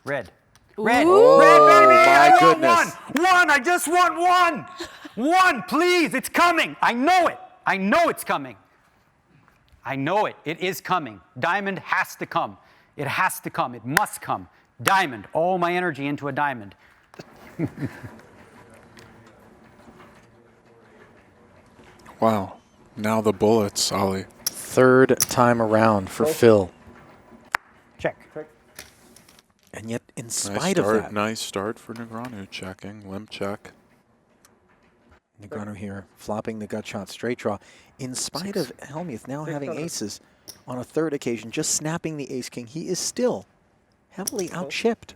Red. Red. Oh, Red, baby! my I want goodness. One! I just want one! One, please! It's coming! I know it! I know it's coming. I know it. It is coming. Diamond has to come. It has to come. It must come. Diamond. All my energy into a diamond. Wow. Now the bullets, Ollie. Third time around for Phil. Check. And yet, in spite of that, Nice start for Negreanu, checking, limp check. Negreanu here flopping the gut shot straight draw. In spite of Hellmuth now having aces on a third occasion, just snapping the ace-king, he is still heavily outchipped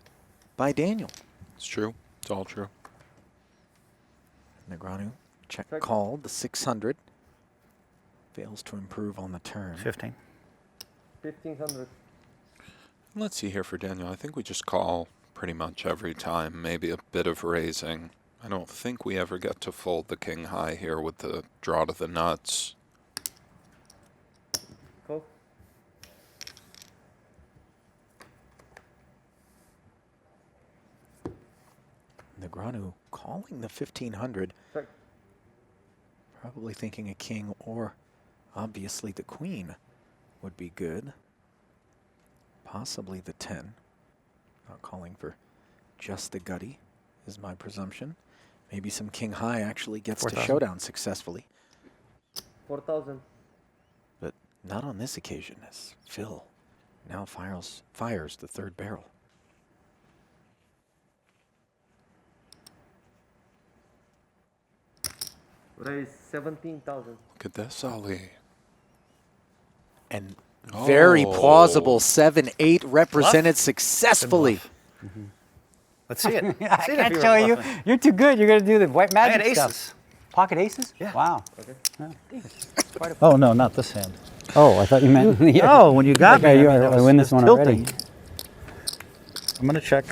by Daniel. It's true. It's all true. Negreanu check called, the 600. Fails to improve on the turn. 15. 1500. Let's see here for Daniel. I think we just call pretty much every time, maybe a bit of raising. I don't think we ever get to fold the king high here with the draw to the nuts. Call. Negreanu calling the 1500. Check. Probably thinking a king or obviously the queen would be good. Possibly the 10. Not calling for just the gutty is my presumption. Maybe some king high actually gets to showdown successfully. 4000. But not on this occasion, as Phil now fires the third barrel. Raise 17,000. Look at this, Ollie. And very Oh. plausible 7-8 represented successfully. Let's see it. I can't show you. You're too good. You're going to do the white I magic had stuff. aces. Pocket aces? Yeah. Wow. Oh, no, not this hand. Oh, I thought you meant. No, when you got me, Okay, I mean, I win this one tilting. already. I'm going to check.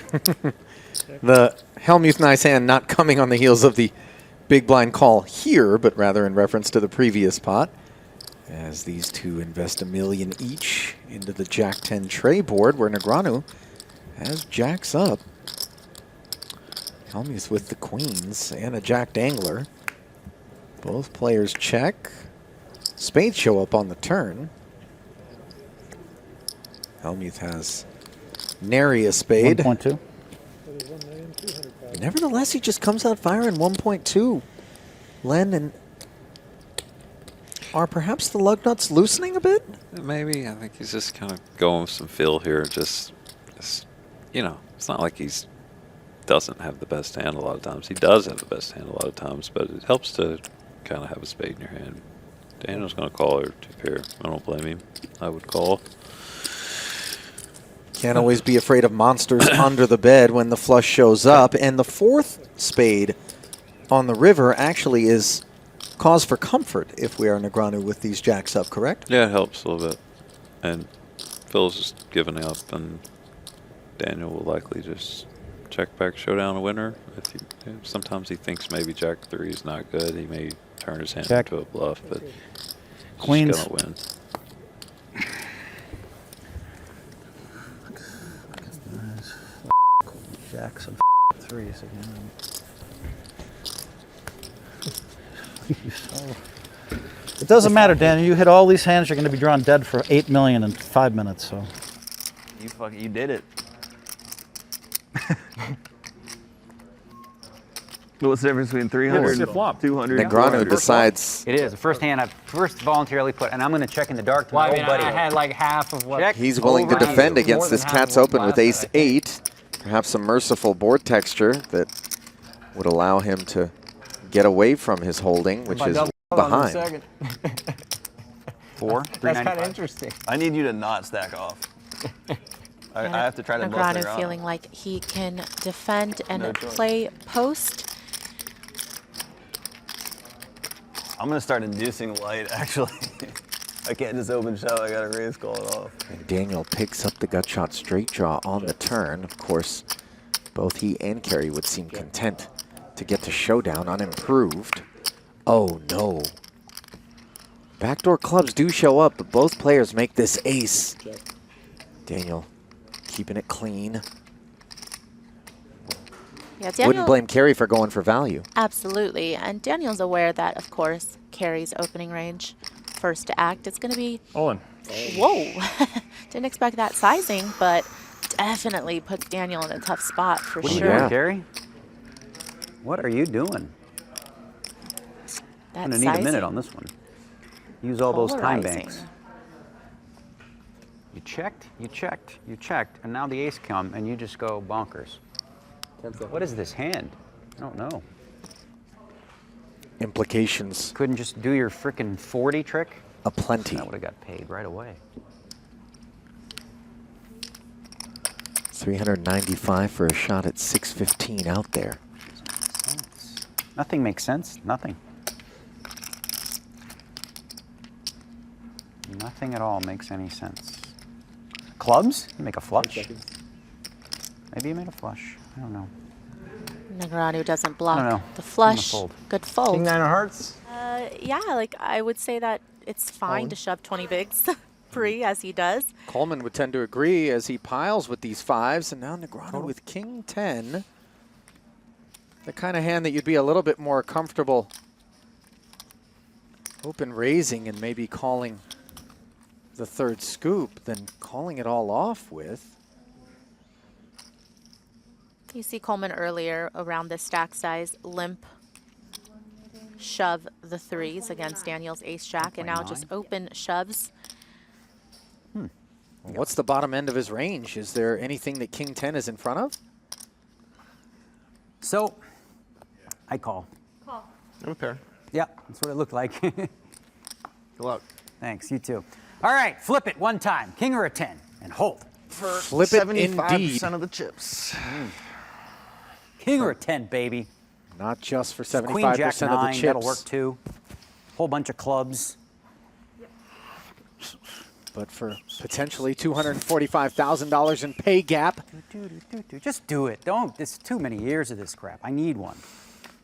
The Hellmuth nice hand not coming on the heels of the big blind call here, but rather in reference to the previous pot. As these two invest $1 million each into the Jack 10 tray board, where Negreanu has jacks up. Hellmuth with the queens and a Jack Dangler. Both players check. Spades show up on the turn. Hellmuth has nary a spade. 1.2. Nevertheless, he just comes out firing 1.2. Len, and are perhaps the lug nuts loosening a bit? Maybe. I think he's just kind of going with some feel here. Just, you know, it's not like he's doesn't have the best hand a lot of times. He does have the best hand a lot of times, but it helps to kind of have a spade in your hand. Daniel's going to call or tip here. I don't blame him. I would call. Can't always be afraid of monsters under the bed when the flush shows up. And the fourth spade on the river actually is cause for comfort if we are Negreanu with these jacks up, correct? Yeah, it helps a little bit. And Phil's just giving up, and Daniel will likely just check back, showdown a winner. Sometimes he thinks maybe Jack 3 is not good. He may turn his hand into a bluff, but Queens. he's going to win. Jacks and threes again. It doesn't matter, Daniel. You hit all these hands, you're going to be drawn dead for 8 million in 5 minutes. So You did it. What's the difference between 300 and 200? Negreanu decides. It is. The first hand I first voluntarily put, and I'm going to check in the dark to Well, my I mean, old buddy. I had like half of what. Check. He's willing to Over defend more against than this half cat's of what open with last night, I think. ace-8. Perhaps some merciful board texture that would allow him to get away from his holding, which is behind. 4, That's kind 395. of interesting. I need you to not stack off. I have to try to bluff later Negreanu on. feeling like he can defend and No choice. play post. I'm going to start inducing light, actually. I can't just open shove. I got to raise, call it off. And Daniel picks up the gut shot straight draw on the turn. Of course, both he and Kerry would seem content to get to showdown unimproved. Oh no. Backdoor clubs do show up, but both players make this ace. Daniel keeping it clean. Yeah, Daniel. Wouldn't blame Carrie for going for value. Absolutely. And Daniel's aware that, of course, Carrie's opening range, first to act, it's going to be. All in. Whoa. Didn't expect that sizing, but definitely puts Daniel in a tough spot for What are you sure. doing, Gary? What are you doing? That I'm gonna need a minute sizing. on this one. Use all those time banks. Polarizing. You checked, you checked, you checked, and now the ace come, and you just go bonkers. What is this hand? I don't know. Implications Couldn't just do your frickin' 40 trick? aplenty. I would have got paid right away. 395 for a shot at 615 out there. Nothing makes sense. Nothing. Nothing at all makes any sense. Clubs? You make a flush. Maybe you made a flush. I don't know. Negreanu doesn't I block don't know. the I'm flush. gonna fold. Good fold. King 9 of hearts. Yeah, like I would say that it's fine to shove 20 bigs pre as he does. Coleman would tend to agree as he piles with these fives, and now Negreanu with King 10. The kind of hand that you'd be a little bit more comfortable open raising and maybe calling the third scoop than calling it all off with. You see Coleman earlier around this stack size limp shove the threes against Daniel's ace jack, and now just open shoves. What's the bottom end of his range? Is there anything that King 10 is in front of? So, I call. I'm a pair. Yeah, that's what it looked like. Good luck. Thanks, you too. All right, flip it one time. King or a 10, and hold. For Flip it 75% indeed. of the chips. King or a 10, baby. Not just for Queen, 75% jack, of the 9, chips. that'll work too. Whole bunch of clubs. But for potentially $245,000 in pay gap. Just do it. Don't. There's too many years of this crap. I need one.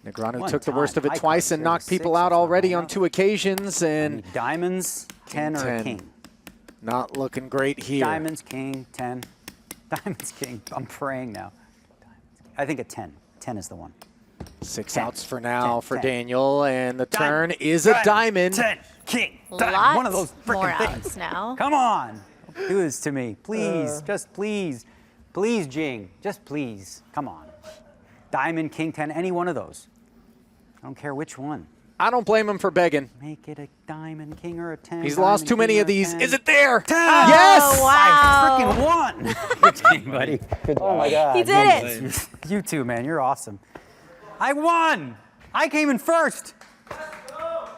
Negreanu One took the worst time. of it High twice card, and knocked 36, people out that's not already high on enough. 2 occasions, I and need diamonds, 10 or a 10. king. not looking great here. Diamonds, king, 10. Diamonds, king. I'm praying now. I think a 10. 10 is the one. 6 10, outs for now 10, for 10. Daniel, and the turn Diamond, is a diamond. 10, king, diamond. Lots One of those more freaking things. outs now. Come on. Don't do this to me. Please. Just please. Please, Jing. Just please. Come on. Diamond, king, 10. Any one of those. I don't care which one. I don't blame him for begging. Make it a diamond, king, or a 10. He's lost diamond, too many king, of or a these. 10. Is it there? 10. Yes! Oh, wow. I freaking won. Good game, buddy. Oh, my God. He did it. You too, man. You're awesome. I won. I came in first.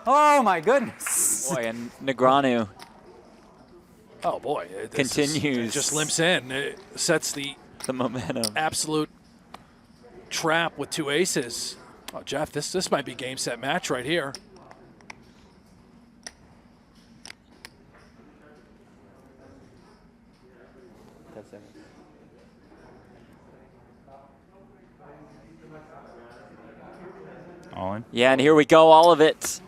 Oh, my goodness. Boy, and Negreanu Oh boy, continues. It just limps in. It sets the momentum. absolute trap with 2 aces. Oh, Jeff, this might be game, set, match right here. All in. Yeah, and here we go, all of it.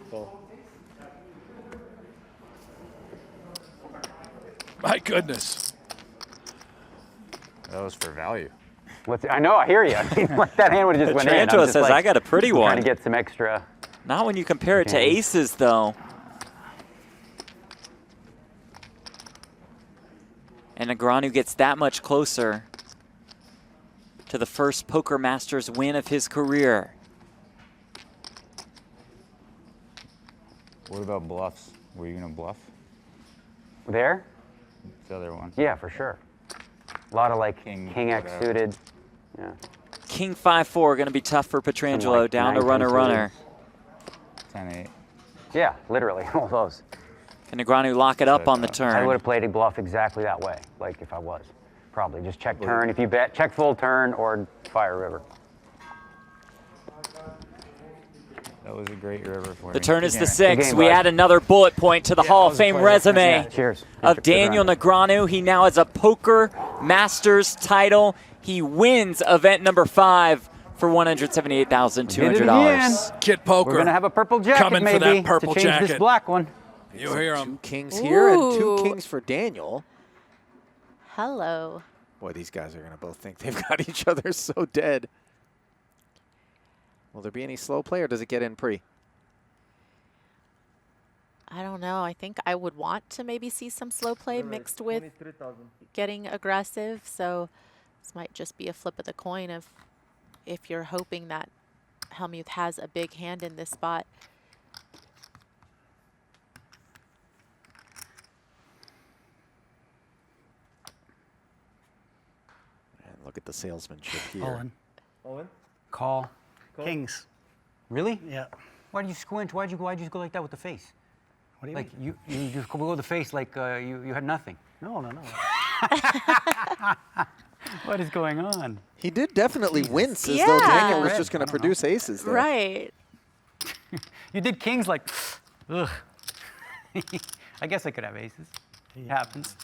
My goodness. That was for value. I know, I hear you. Like that hand would have just went in. I'm Tarantula just says, like, I got a pretty trying one. to get some extra. Not when you compare it to Okay. aces, though. And Negreanu gets that much closer to the first Poker Masters win of his career. What about bluffs? Were you gonna bluff? There? The other one. Yeah, for sure. A lot of like King, king X whatever. suited. Yeah. King 5-4 going to be tough for Petrangelo. like Down to 19 runner. 10-8. Yeah, literally, all those. Can Negreanu lock it up on the I would turn? have played a bluff exactly that way, like if I was. Probably just check turn if you bet, check full turn or fire river. That was a great river for The me. turn is the Good 6. game, We bud. add another bullet point to the Hall of Fame resume Cheers. of Good Daniel run. Negreanu. He now has a Poker Masters title. He wins event number 5 for $178,200. Kid Poker. We're gonna have a purple jacket Coming maybe for that purple to change jacket. this black one. You hear 2 him. kings here and 2 Ooh. kings for Daniel. Hello. Boy, these guys are going to both think they've got each other so dead. Will there be any slow play, or does it get in pre? I don't know. I think I would want to maybe see some slow play mixed with getting aggressive. So this might just be a flip of the coin of if you're hoping that Hellmuth has a big hand in this spot. And look at the salesmanship here. Owen. Owen? Call. Kings. Really? Yeah. Why did you squint? Why'd you go like that with the face? What do you Like mean? you just go with the face like you had nothing. No, no, no. What is going on? He did definitely wince as though Daniel was Red, just going I to don't produce aces there. Right. You did kings like, ugh. I guess I could have aces. It happens.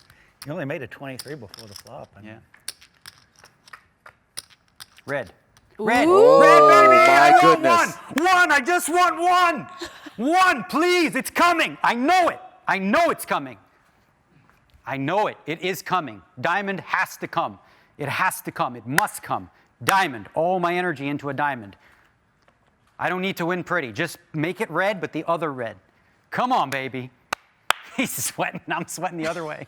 You only made a 23 before the flop. I mean. Yeah. Red. Red. Ooh. Red, baby! my I want goodness. one! I just want one! One, please! It's coming! I know it! I know it's coming. I know it. It is coming. Diamond has to come. It has to come. It must come. Diamond. All my energy into a diamond. I don't need to win pretty. Just make it red, but the other red. Come on, baby. He's sweating. I'm sweating the other way.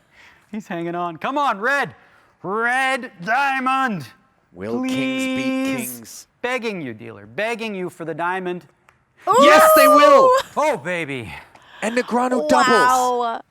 He's hanging on. Come on, red. Red diamond. Will Please. kings beat kings? Begging you, dealer. Begging you for the diamond. Yes, they will! Oh, baby. And Negreanu doubles. Wow.